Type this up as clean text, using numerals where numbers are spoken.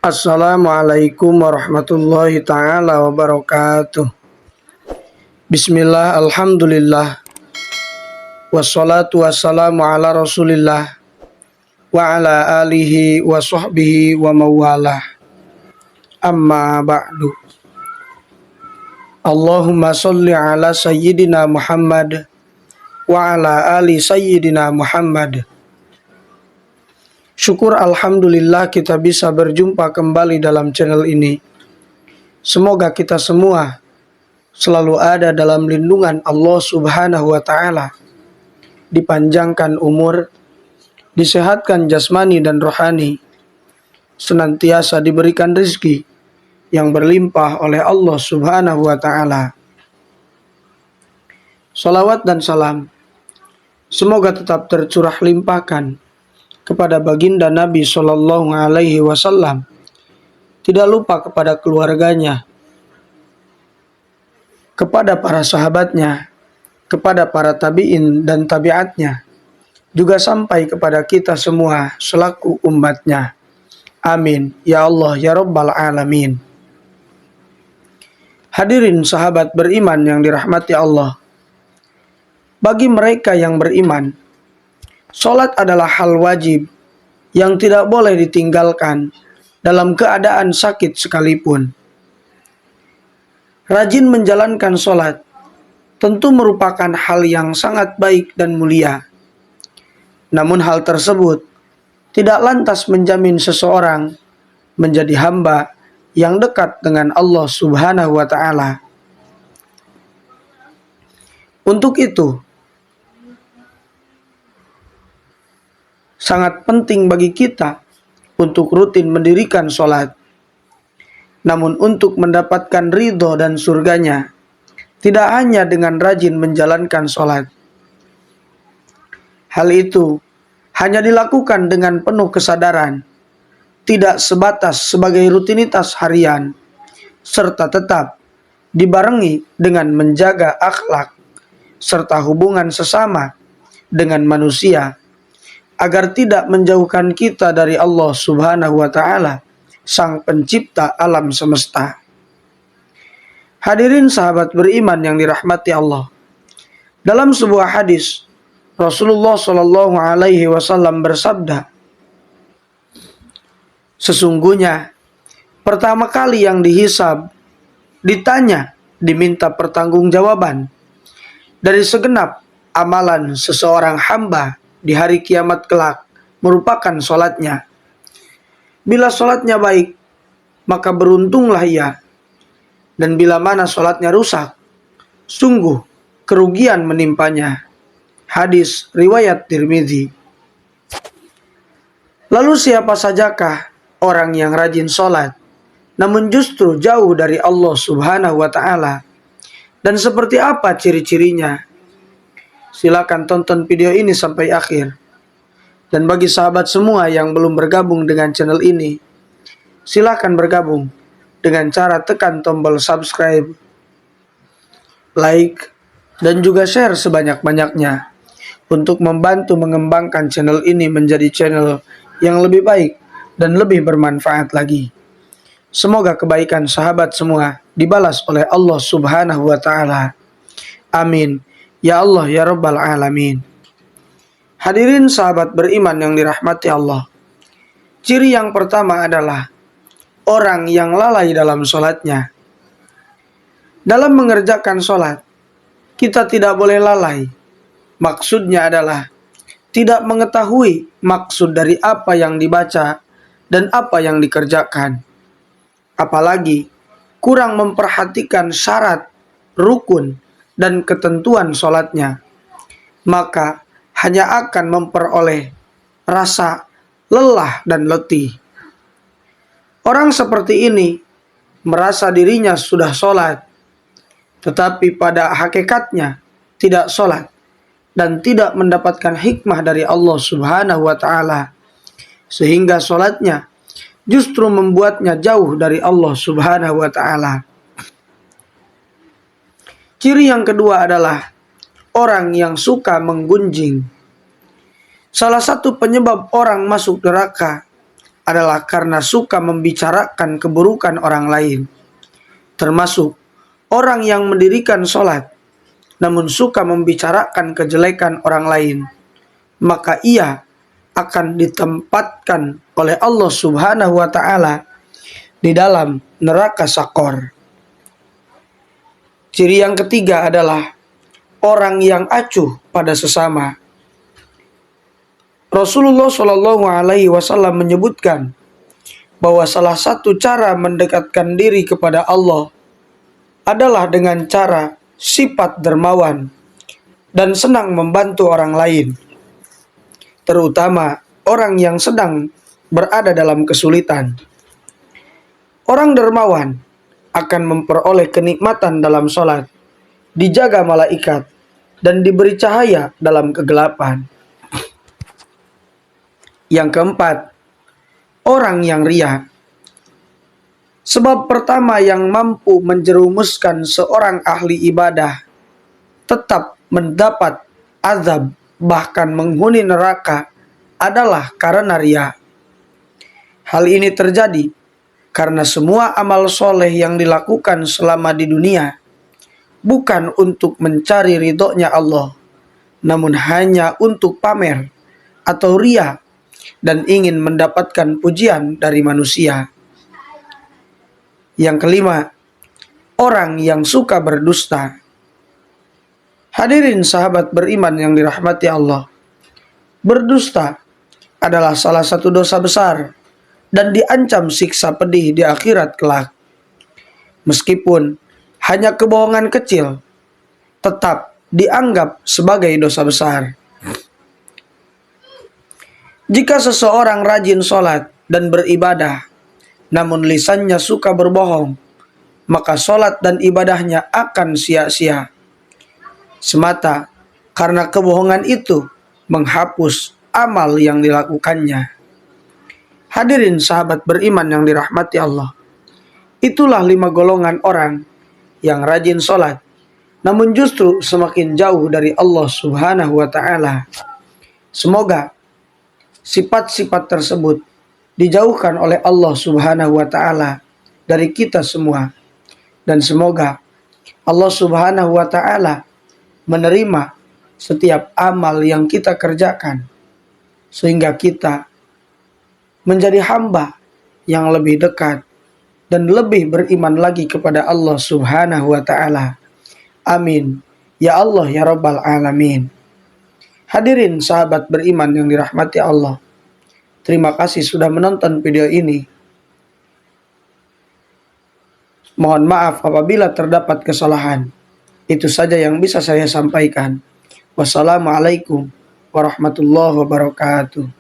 Assalamualaikum warahmatullahi taala wabarakatuh. Bismillah, alhamdulillah, wassalatu wassalamu ala rasulillah wa ala alihi wa sahbihi wa mawalah. Amma ba'du. Allahumma salli ala sayyidina Muhammad wa ala ali sayyidina Muhammad. Syukur alhamdulillah kita bisa berjumpa kembali dalam channel ini. Semoga kita semua selalu ada dalam lindungan Allah Subhanahu wa taala. Dipanjangkan umur, disehatkan jasmani dan rohani, senantiasa diberikan rezeki yang berlimpah oleh Allah Subhanahu wa taala. Salawat dan salam semoga tetap tercurah limpahkan kepada baginda Nabi Shallallahu Alaihi Wasallam, tidak lupa kepada keluarganya, kepada para sahabatnya, kepada para tabi'in dan tabi'atnya, juga sampai kepada kita semua selaku umatnya. Amin. Ya Allah, ya Rabbal Alamin. Hadirin sahabat beriman yang dirahmati Allah. Bagi mereka yang beriman, salat adalah hal wajib yang tidak boleh ditinggalkan dalam keadaan sakit sekalipun. Rajin menjalankan salat tentu merupakan hal yang sangat baik dan mulia. Namun hal tersebut tidak lantas menjamin seseorang menjadi hamba yang dekat dengan Allah Subhanahu wa taala. Untuk itu, sangat penting bagi kita untuk rutin mendirikan sholat. Namun untuk mendapatkan ridho dan surganya, tidak hanya dengan rajin menjalankan sholat. Hal itu hanya dilakukan dengan penuh kesadaran, tidak sebatas sebagai rutinitas harian, serta tetap dibarengi dengan menjaga akhlak serta hubungan sesama dengan manusia, agar tidak menjauhkan kita dari Allah Subhanahu wa taala, Sang Pencipta alam semesta. Hadirin sahabat beriman yang dirahmati Allah. Dalam sebuah hadis, Rasulullah Shallallahu alaihi wasallam bersabda, sesungguhnya pertama kali yang dihisab, ditanya, diminta pertanggungjawaban dari segenap amalan seseorang hamba di hari kiamat kelak merupakan sholatnya. Bila sholatnya baik, maka beruntunglah ia. Dan bila mana sholatnya rusak, sungguh kerugian menimpanya. Hadis riwayat Tirmidzi. Lalu siapa sajakah orang yang rajin sholat, namun justru jauh dari Allah Subhanahu wa taala? Dan seperti apa ciri-cirinya? Silakan tonton video ini sampai akhir. Dan bagi sahabat semua yang belum bergabung dengan channel ini, silakan bergabung dengan cara tekan tombol subscribe, like, dan juga share sebanyak-banyaknya untuk membantu mengembangkan channel ini menjadi channel yang lebih baik dan lebih bermanfaat lagi. Semoga kebaikan sahabat semua dibalas oleh Allah Subhanahu wa taala. Amin. Ya Allah, ya Rabbal Alamin. Hadirin sahabat beriman yang dirahmati Allah. Ciri yang pertama adalah orang yang lalai dalam sholatnya. Dalam mengerjakan sholat, kita tidak boleh lalai. Maksudnya adalah tidak mengetahui maksud dari apa yang dibaca dan apa yang dikerjakan. Apalagi kurang memperhatikan syarat, rukun, dan ketentuan sholatnya, maka hanya akan memperoleh rasa lelah dan letih. Orang seperti ini merasa dirinya sudah sholat, tetapi pada hakikatnya tidak sholat dan tidak mendapatkan hikmah dari Allah Subhanahu wa taala, sehingga sholatnya justru membuatnya jauh dari Allah Subhanahu wa taala. Ciri yang kedua adalah orang yang suka menggunjing. Salah satu penyebab orang masuk neraka adalah karena suka membicarakan keburukan orang lain, termasuk orang yang mendirikan sholat namun suka membicarakan kejelekan orang lain, maka ia akan ditempatkan oleh Allah Subhanahu wa Ta'ala di dalam neraka Sakor. Ciri yang ketiga adalah orang yang acuh pada sesama. Rasulullah Shallallahu Alaihi Wasallam menyebutkan bahwa salah satu cara mendekatkan diri kepada Allah adalah dengan cara sifat dermawan dan senang membantu orang lain, terutama orang yang sedang berada dalam kesulitan. Orang dermawan akan memperoleh kenikmatan dalam sholat, dijaga malaikat, dan diberi cahaya dalam kegelapan. Yang keempat, orang yang riya. Sebab pertama yang mampu menjerumuskan seorang ahli ibadah tetap mendapat azab, bahkan menghuni neraka, adalah karena riya. Hal ini terjadi karena semua amal soleh yang dilakukan selama di dunia bukan untuk mencari ridhonya Allah, namun hanya untuk pamer atau riya dan ingin mendapatkan pujian dari manusia. Yang kelima, orang yang suka berdusta. Hadirin sahabat beriman yang dirahmati Allah, berdusta adalah salah satu dosa besar dan diancam siksa pedih di akhirat kelak. Meskipun hanya kebohongan kecil, tetap dianggap sebagai dosa besar. Jika seseorang rajin sholat dan beribadah, namun lisannya suka berbohong, maka sholat dan ibadahnya akan sia-sia, semata karena kebohongan itu menghapus amal yang dilakukannya. Hadirin sahabat beriman yang dirahmati Allah, itulah 5 golongan orang yang rajin sholat, namun justru semakin jauh dari Allah Subhanahu wa Ta'ala. Semoga sifat-sifat tersebut dijauhkan oleh Allah Subhanahu wa Ta'ala dari kita semua, dan semoga Allah Subhanahu wa Ta'ala menerima setiap amal yang kita kerjakan, sehingga kita menjadi hamba yang lebih dekat dan lebih beriman lagi kepada Allah Subhanahu wa Ta'ala. Amin ya Allah ya Rabbal Alamin. Hadirin sahabat beriman yang dirahmati Allah, terima kasih sudah menonton video ini. Mohon maaf apabila terdapat kesalahan. Itu saja yang bisa saya sampaikan. Wassalamualaikum warahmatullahi wabarakatuh.